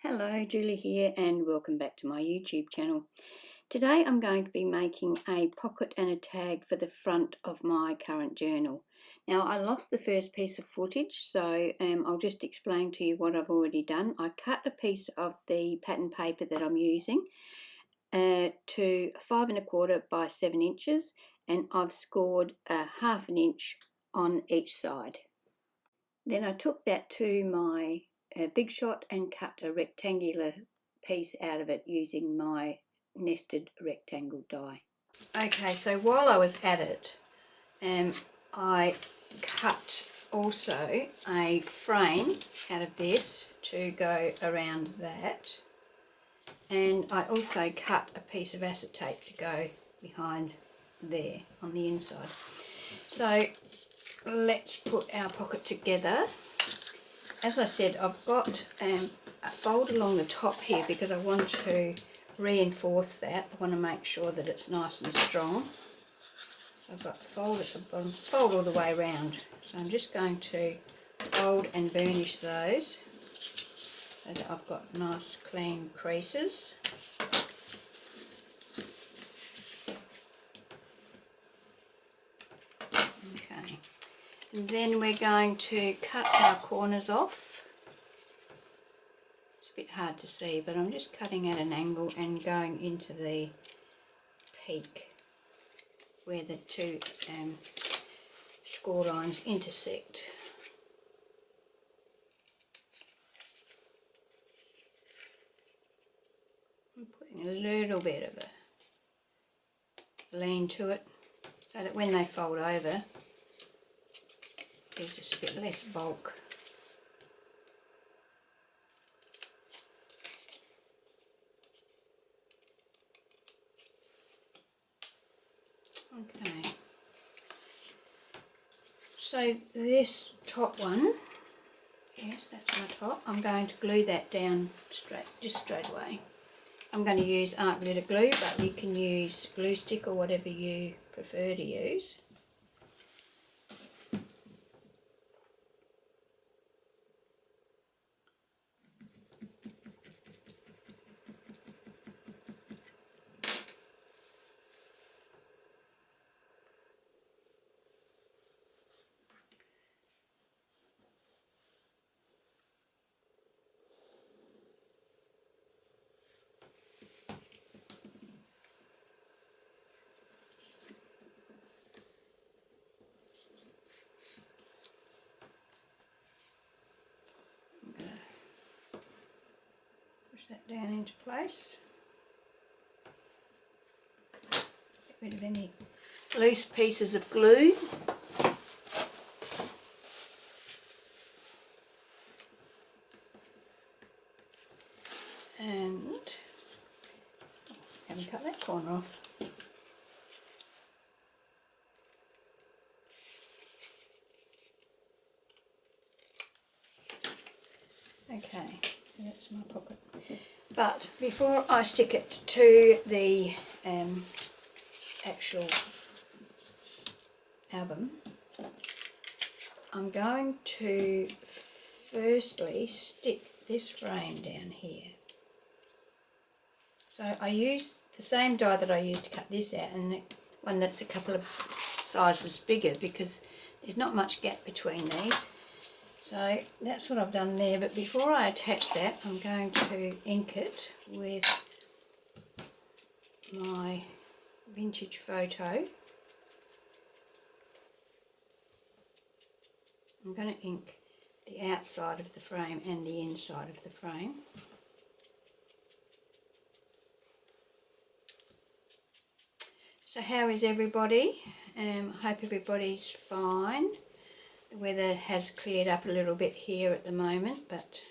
Hello, Julie here and welcome back to my YouTube channel. Today I'm going to be making a pocket and a tag for the front of my current journal. Now I lost the first piece of footage, so I'll just explain to you what I've already done. I cut a piece of the pattern paper that I'm using to 5 1/4 by 7 inches, and I've scored 1/2 inch on each side. Then I took that to my Big Shot and cut a rectangular piece out of it using my nested rectangle die. Okay, so while I was at it, I cut also a frame out of this to go around that, and I also cut a piece of acetate to go behind there on the inside. So let's put our pocket together. As I said, I've got a fold along the top here because I want to reinforce that. I want to make sure that it's nice and strong. So I've got a fold at the bottom, fold all the way around. So I'm just going to fold and burnish those so that I've got nice clean creases. Okay. And then we're going to cut our corners off. It's a bit hard to see, but I'm just cutting at an angle and going into the peak where the two score lines intersect. I'm putting a little bit of a lean to it so that when they fold over, there's just a bit less bulk. Okay. So this top one, yes, that's my top. I'm going to glue that down straight away. I'm going to use art glitter glue, but you can use glue stick or whatever you prefer to use. That down into place. Get rid of any loose pieces of glue. And haven't cut that corner off. Okay, so that's my pocket. But before I stick it to the actual album, I'm going to firstly stick this frame down here. So I use the same die that I used to cut this out, and one that's a couple of sizes bigger because there's not much gap between these. So that's what I've done there, but before I attach that, I'm going to ink it with my vintage photo. I'm going to ink the outside of the frame and the inside of the frame. So how is everybody? I hope everybody's fine. The weather has cleared up a little bit here at the moment, but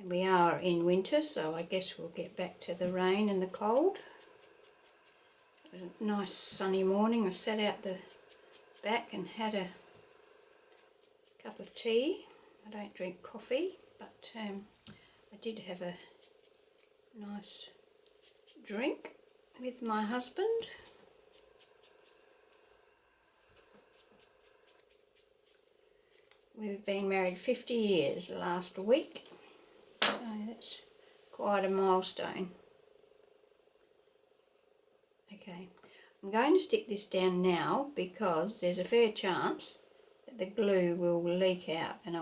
we are in winter, so I guess we'll get back to the rain and the cold. It was a nice sunny morning. I sat out the back and had a cup of tea. I don't drink coffee, but I did have a nice drink with my husband. We've been married 50 years last week, so that's quite a milestone. Okay, I'm going to stick this down now because there's a fair chance that the glue will leak out, and I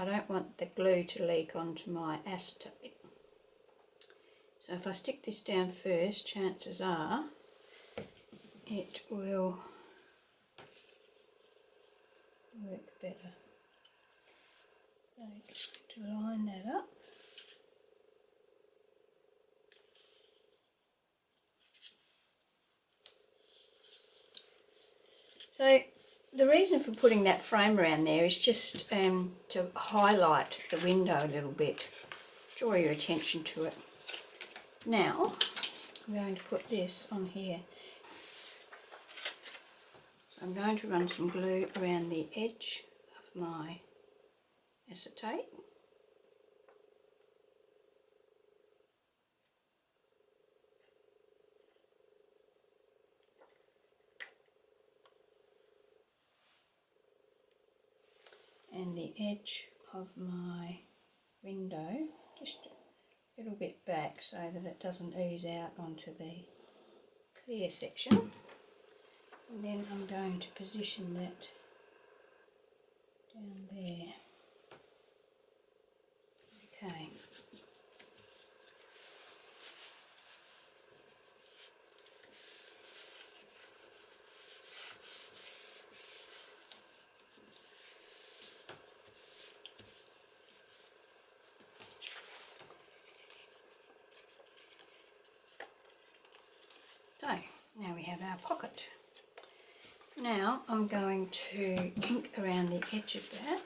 don't want the glue to leak onto my acetate. So if I stick this down first, chances are it will work better. So just to line that up. So the reason for putting that frame around there is just to highlight the window a little bit, draw your attention to it. Now I'm going to put this on here. So I'm going to run some glue around the edge of my acetate. And the edge of my window, just a little bit back so that it doesn't ooze out onto the clear section. And then I'm going to position that down there. Okay. So now we have our pocket. Now I'm going to ink around the edge of that.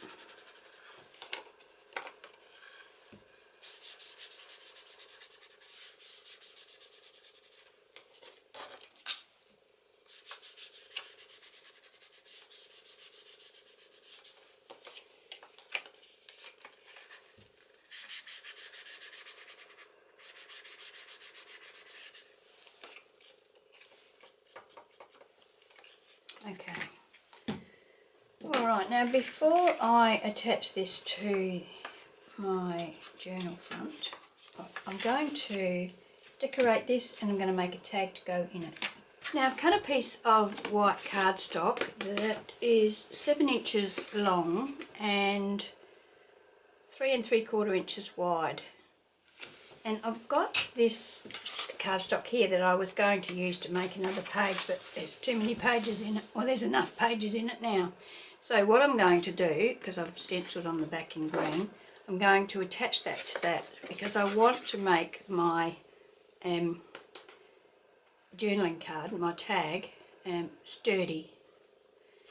Okay. Alright, now before I attach this to my journal front, I'm going to decorate this and I'm going to make a tag to go in it. Now I've cut a piece of white cardstock that is 7 inches long and 3 3/4 inches wide. And I've got this cardstock here that I was going to use to make another page, but there's too many pages in it. Well, there's enough pages in it now. So what I'm going to do, because I've stenciled on the back in green, I'm going to attach that to that because I want to make my journaling card, my tag, sturdy.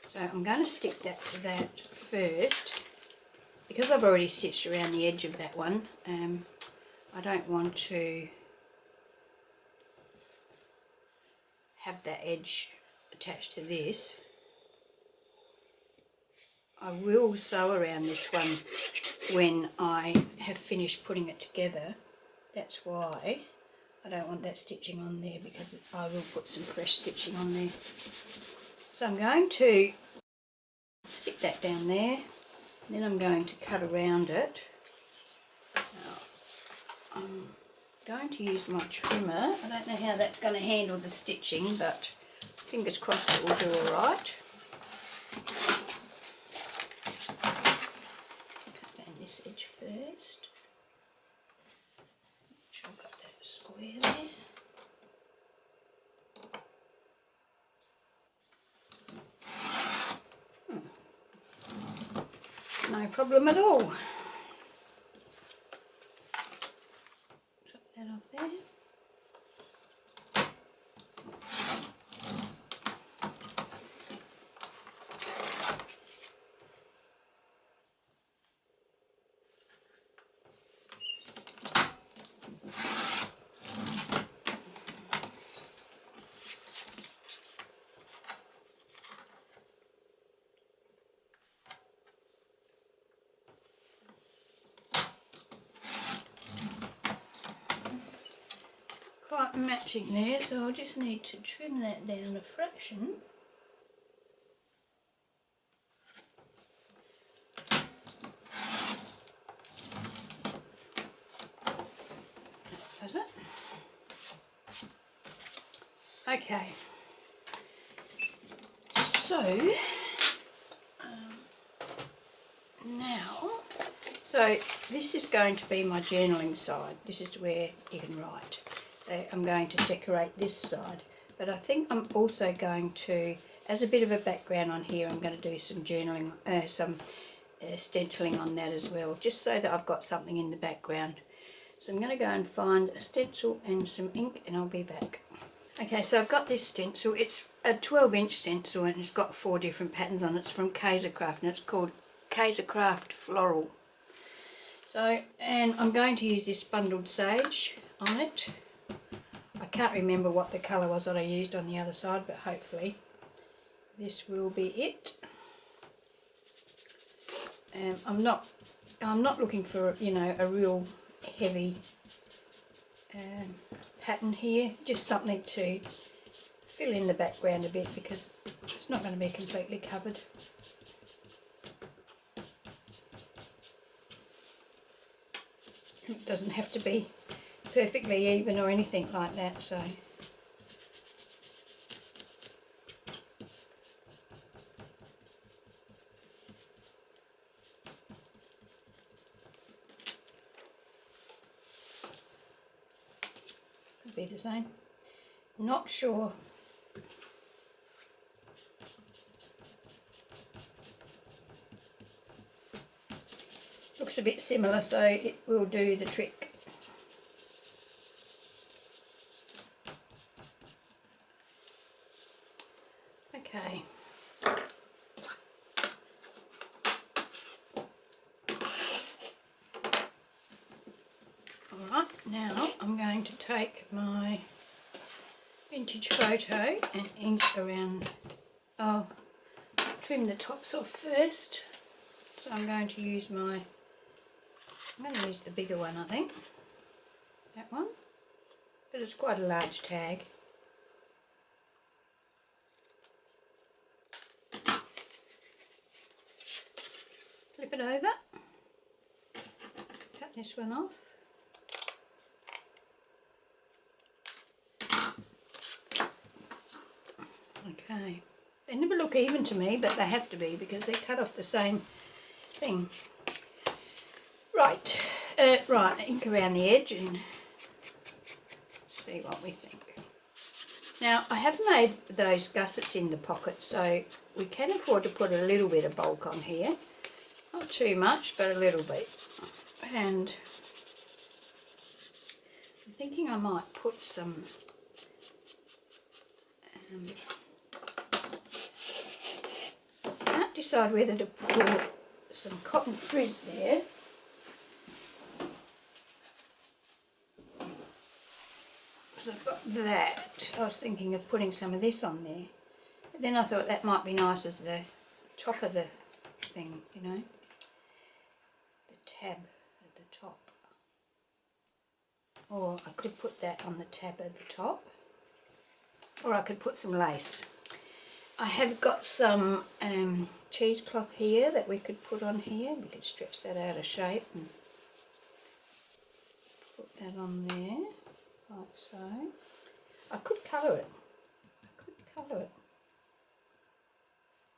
So I'm going to stick that to that first. Because I've already stitched around the edge of that one, I don't want to have that edge attached to this. I will sew around this one when I have finished putting it together. That's why I don't want that stitching on there, because I will put some fresh stitching on there. So I'm going to stick that down there, then I'm going to cut around it. Now, I'm going to use my trimmer. I don't know how that's going to handle the stitching, but fingers crossed it will do alright. Cut down this edge first. Make sure I've got that square there. No problem at all. Drop that off there. Quite matching there, so I'll just need to trim that down a fraction. does it? Okay, so now, so this is going to be my journaling side. This is where you can write. I'm going to decorate this side, but I think I'm also going to, as a bit of a background on here, I'm going to do some journaling, stenciling on that as well, just so that I've got something in the background. So I'm going to go and find a stencil and some ink, and I'll be back. Okay, so I've got this stencil. It's a 12-inch stencil and it's got 4 different patterns on it. It's from Kaisercraft and it's called Kaisercraft Floral. So, and I'm going to use this bundled sage on it. I can't remember what the colour was that I used on the other side, but hopefully this will be it. I'm not looking for, you know, a real heavy pattern here, just something to fill in the background a bit because it's not going to be completely covered. It doesn't have to be perfectly even or anything like that, so could be the same. Not sure. Looks a bit similar, so it will do the trick. Okay. Alright, now I'm going to take my vintage photo and ink around. I'll trim the tops off first. So I'm going to use I'm going to use the bigger one, I think. That one. Because it's quite a large tag. Flip it over. Cut this one off. Okay. They never look even to me, but they have to be because they cut off the same thing. Right, ink around the edge and see what we think. Now I have made those gussets in the pocket, so we can afford to put a little bit of bulk on here. Not too much, but a little bit. And I'm thinking I might put some I can't decide whether to put some cotton frizz there. I've got that. I was thinking of putting some of this on there, but then I thought that might be nice as the top of the thing, you know, the tab at the top. Or I could put that on the tab at the top, or I could put some lace. I have got some cheesecloth here that we could put on here. We could stretch that out of shape and put that on there. Like so. I could colour it.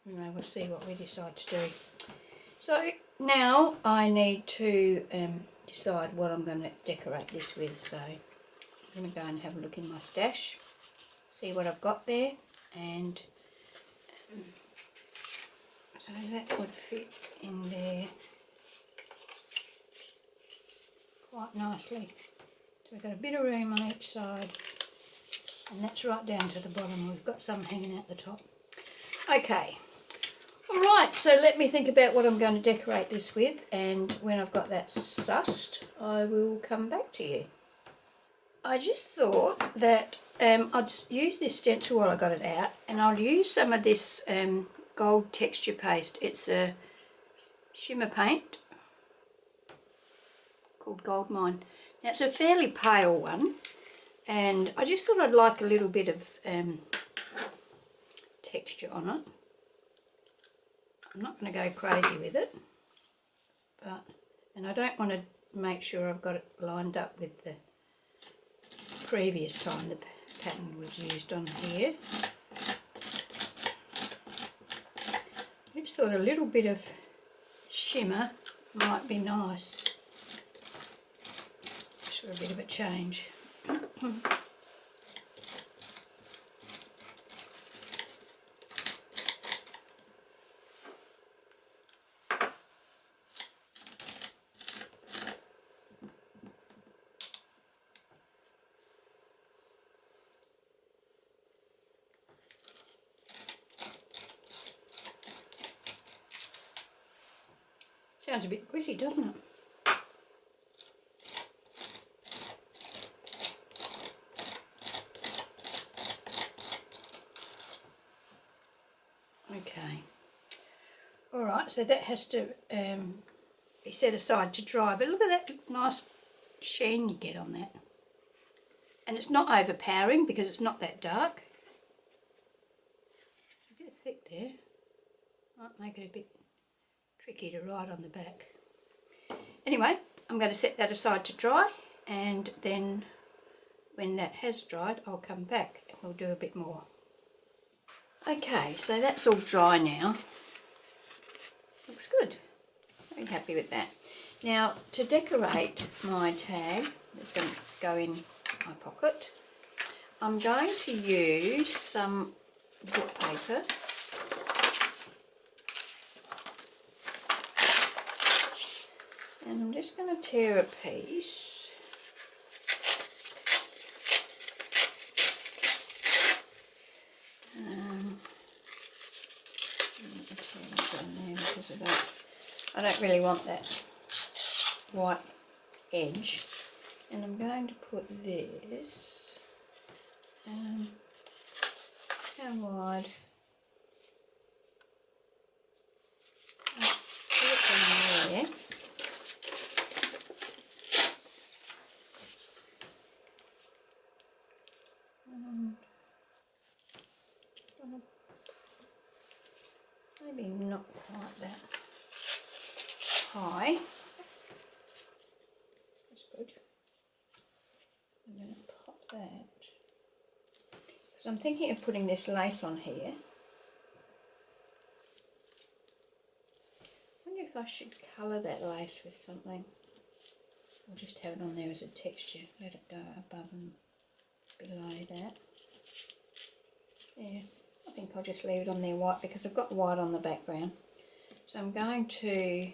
Anyway, we'll see what we decide to do. So now I need to decide what I'm going to decorate this with. So I'm going to go and have a look in my stash, see what I've got there, and so that would fit in there quite nicely. So we've got a bit of room on each side, and that's right down to the bottom. We've got some hanging out the top. Okay, alright, so let me think about what I'm going to decorate this with, and when I've got that sussed, I will come back to you. I just thought that I'd use this stencil while I got it out, and I'll use some of this gold texture paste. It's a shimmer paint called Gold Mine. Now it's a fairly pale one, and I just thought I'd like a little bit of texture on it. I'm not going to go crazy with it, and I don't want to make sure I've got it lined up with the previous time the pattern was used on here. I just thought a little bit of shimmer might be nice, just for a bit of a change. Sounds a bit gritty, doesn't it? Okay. Alright, so that has to be set aside to dry, but look at that nice sheen you get on that. And it's not overpowering because it's not that dark. It's a bit thick there. Might make it a bit tricky to write on the back. Anyway, I'm going to set that aside to dry, and then when that has dried I'll come back and we'll do a bit more. Okay, so that's all dry now. Looks good. Very happy with that. Now, to decorate my tag that's going to go in my pocket, I'm going to use some book paper. And I'm just going to tear a piece. I don't really want that white edge. And I'm going to put this, how wide? Put it in there. Maybe not quite that high. That's good. I'm going to pop that, because I'm thinking of putting this lace on here. I wonder if I should colour that lace with something. I'll just have it on there as a texture, let it go above and below that. Yeah, I think I'll just leave it on there white because I've got white on the background. So I'm going to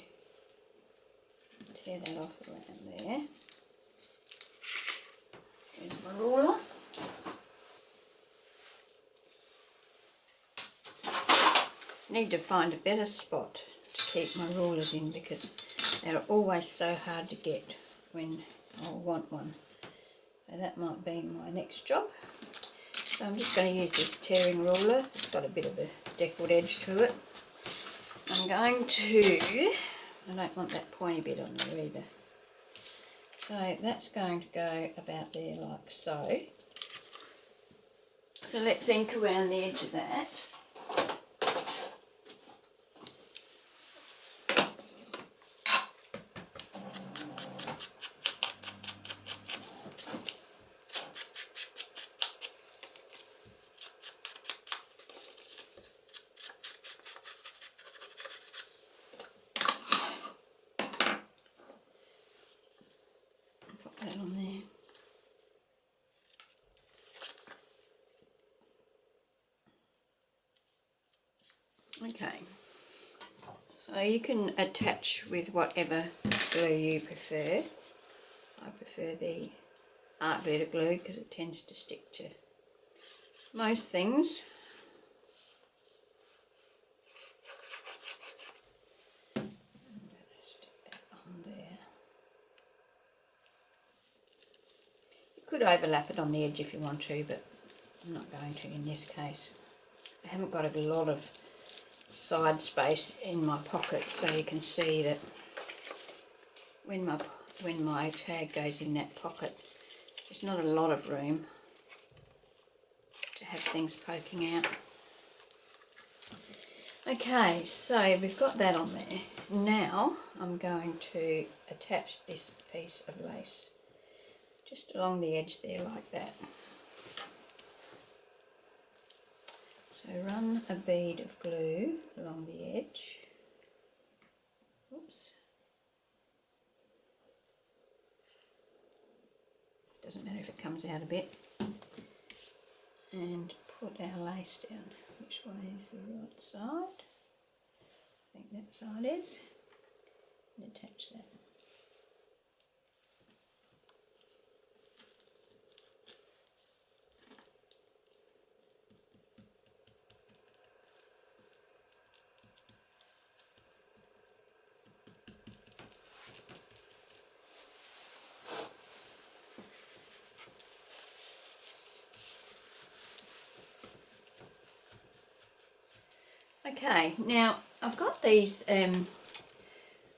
tear that off around there. Here's my ruler. I need to find a better spot to keep my rulers in because they're always so hard to get when I want one. So that might be my next job. So I'm just going to use this tearing ruler. It's got a bit of a deckled edge to it. I'm going to, I don't want that pointy bit on there either. So that's going to go about there like so. So let's ink around the edge of that. That on there. Okay, so you can attach with whatever glue you prefer. I prefer the art glitter glue because it tends to stick to most things. I'm going to stick that on there. You could overlap it on the edge if you want to, but I'm not going to in this case. I haven't got a lot of side space in my pocket, so you can see that when my tag goes in that pocket, there's not a lot of room to have things poking out. Okay, so we've got that on there. Now I'm going to attach this piece of lace just just along the edge there like that. So run a bead of glue along the edge. Oops. Doesn't matter if it comes out a bit. And put our lace down. Which way is the right side? I think that side is. And attach that. Okay, now I've got these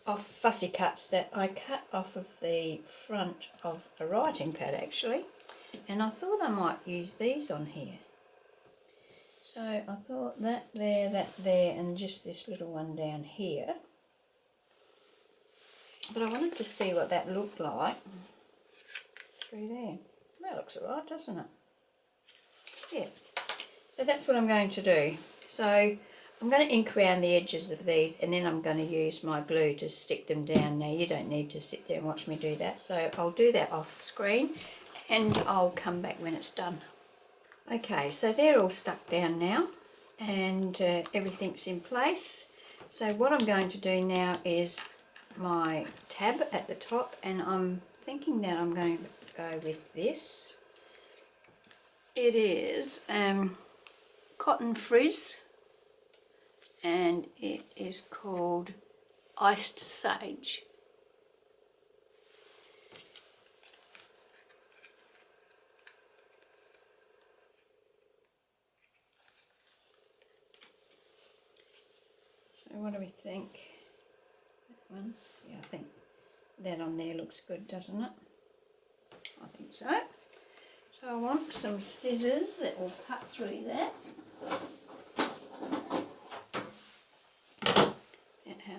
off fussy cuts that I cut off of the front of a writing pad actually, and I thought I might use these on here. So I thought that there, and just this little one down here. But I wanted to see what that looked like through there. That looks alright, doesn't it? Yeah. So that's what I'm going to do. So I'm going to ink around the edges of these, and then I'm going to use my glue to stick them down. Now you don't need to sit there and watch me do that, so I'll do that off screen and I'll come back when it's done. Okay, so they're all stuck down now and everything's in place. So what I'm going to do now is my tab at the top, and I'm thinking that I'm going to go with this. It is cotton frizz, and it is called Iced Sage. So what do we think? That one? Yeah, I think that on there looks good, doesn't it? I think so. So I want some scissors that will cut through that.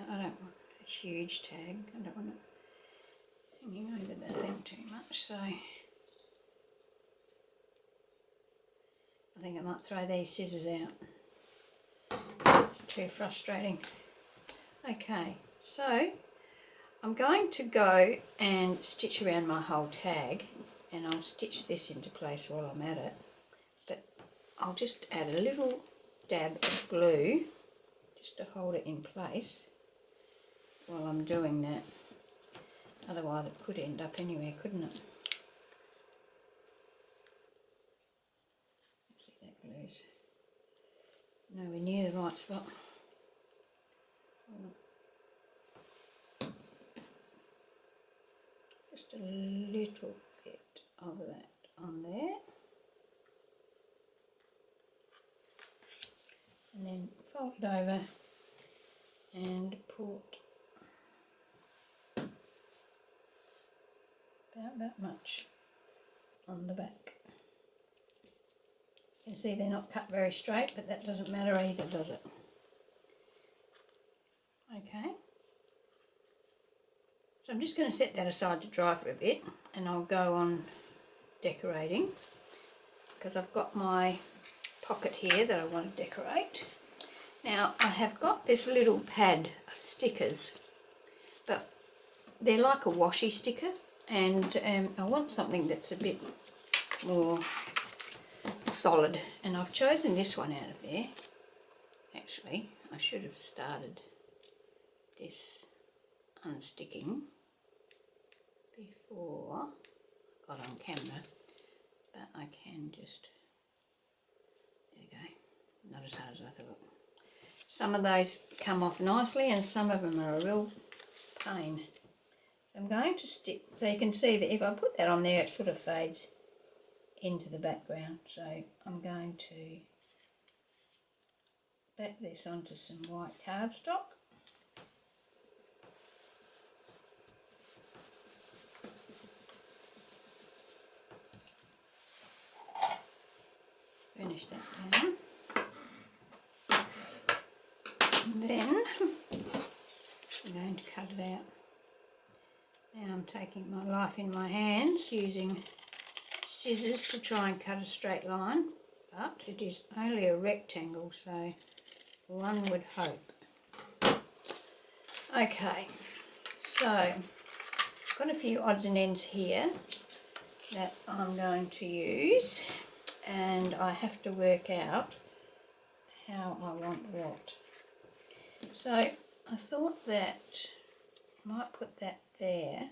I don't want a huge tag. I don't want it hanging over the thing too much, so I think I might throw these scissors out. Too frustrating. Okay, so I'm going to go and stitch around my whole tag, and I'll stitch this into place while I'm at it, but I'll just add a little dab of glue just to hold it in place while I'm doing that. Otherwise it could end up anywhere, couldn't it? Actually that glue's nowhere near the right spot. Just a little bit of that on there, and then fold it over and put about that much on the back. You can see they're not cut very straight, but that doesn't matter either, does it? Okay. So I'm just going to set that aside to dry for a bit, and I'll go on decorating, because I've got my pocket here that I want to decorate. Now I have got this little pad of stickers, but they're like a washi sticker, and I want something that's a bit more solid, and I've chosen this one out of there. Actually, I should have started this unsticking before I got on camera, but I can just, there we go, not as hard as I thought. Some of those come off nicely and some of them are a real pain. So I'm going to stick, so you can see that if I put that on there it sort of fades into the background, so I'm going to back this onto some white cardstock. Finish that down, and then I'm going to cut it out. Now I'm taking my life in my hands using scissors to try and cut a straight line, but it is only a rectangle, so one would hope. Okay, so I've got a few odds and ends here that I'm going to use, and I have to work out how I want what. So I thought that I might put that there,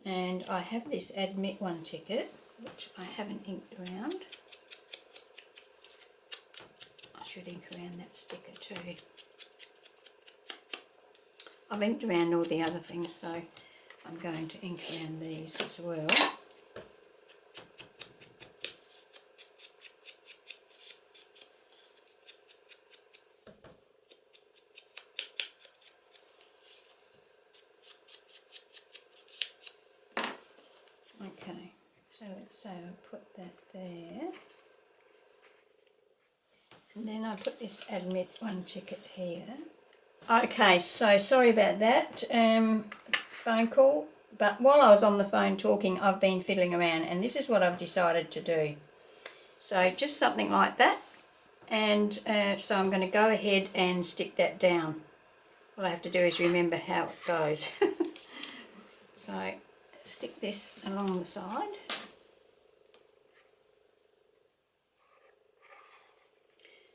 and I have this Admit One ticket which I haven't inked around. I should ink around that sticker too. I've inked around all the other things, so I'm going to ink around these as well. Okay, so let's say I put that there, and then I put this Admit One ticket here. Okay, so sorry about that phone call, but while I was on the phone talking, I've been fiddling around, and this is what I've decided to do. So just something like that, and so I'm going to go ahead and stick that down. All I have to do is remember how it goes. So stick this along the side.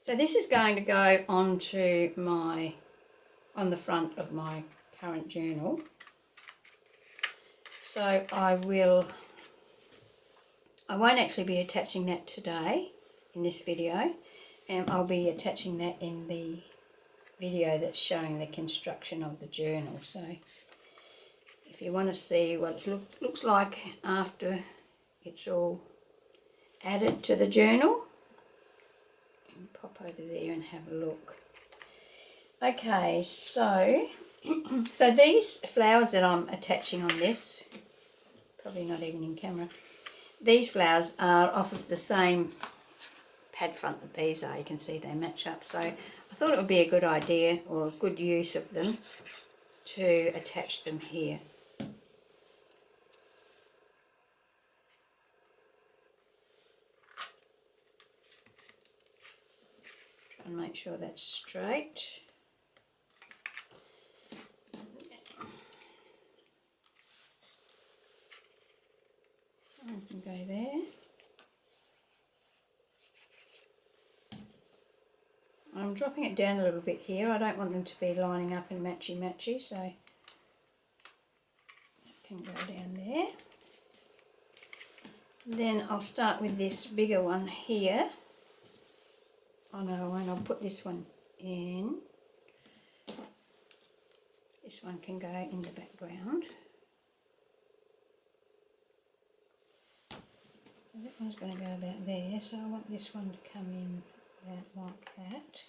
So this is going to go onto on the front of my current journal. So I won't actually be attaching that today in this video, and I'll be attaching that in the video that's showing the construction of the journal. So if you want to see what it looks like after it's all added to the journal, and pop over there and have a look. Okay, so so these flowers that I'm attaching on this, probably not even in camera, these flowers are off of the same pad front that these are. You can see they match up, so I thought it would be a good idea, or a good use of them, to attach them here. Try and make sure that's straight. I can go there. I'm dropping it down a little bit here. I don't want them to be lining up and matchy, so I can go down there. Then I'll start with this bigger one here. Oh no, I won't. I'll put this one in. This one can go in the background. That one's going to go about there, so I want this one to come in about like that.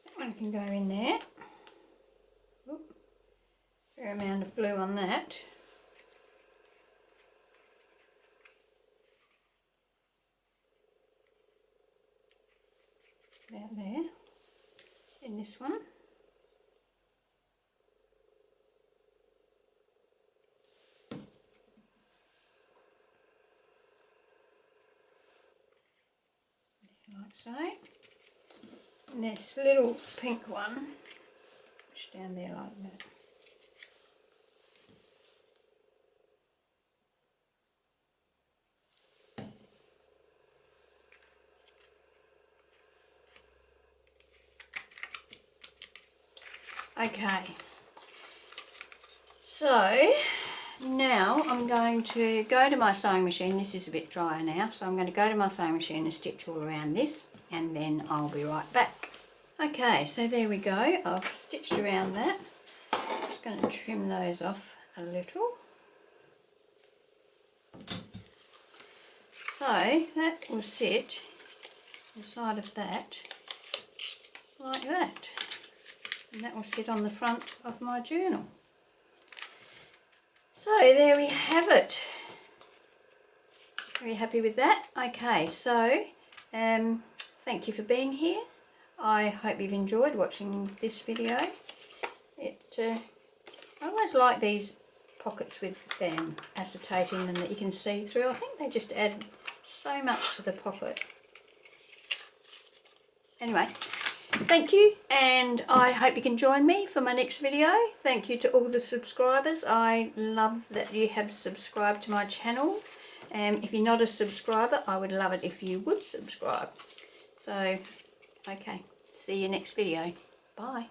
That one can go in there. Oop. Fair amount of glue on that. About there. In this one. Like so. And this little pink one, push down there like that. Okay, so now I'm going to go to my sewing machine. This is a bit drier now, so I'm going to go to my sewing machine and stitch all around this, and then I'll be right back. Okay, so there we go. I've stitched around that. I'm just going to trim those off a little. So that will sit inside of that like that. And that will sit on the front of my journal. there we have it. Very happy with that. Okay, so thank you for being here. I hope you've enjoyed watching this video. I always like these pockets with acetate in them that you can see through. I think they just add so much to the pocket. Anyway, thank you, and I hope you can join me for my next video. Thank you to all the subscribers. I love that you have subscribed to my channel. If you're not a subscriber, I would love it if you would subscribe. So, okay, see you next video. Bye.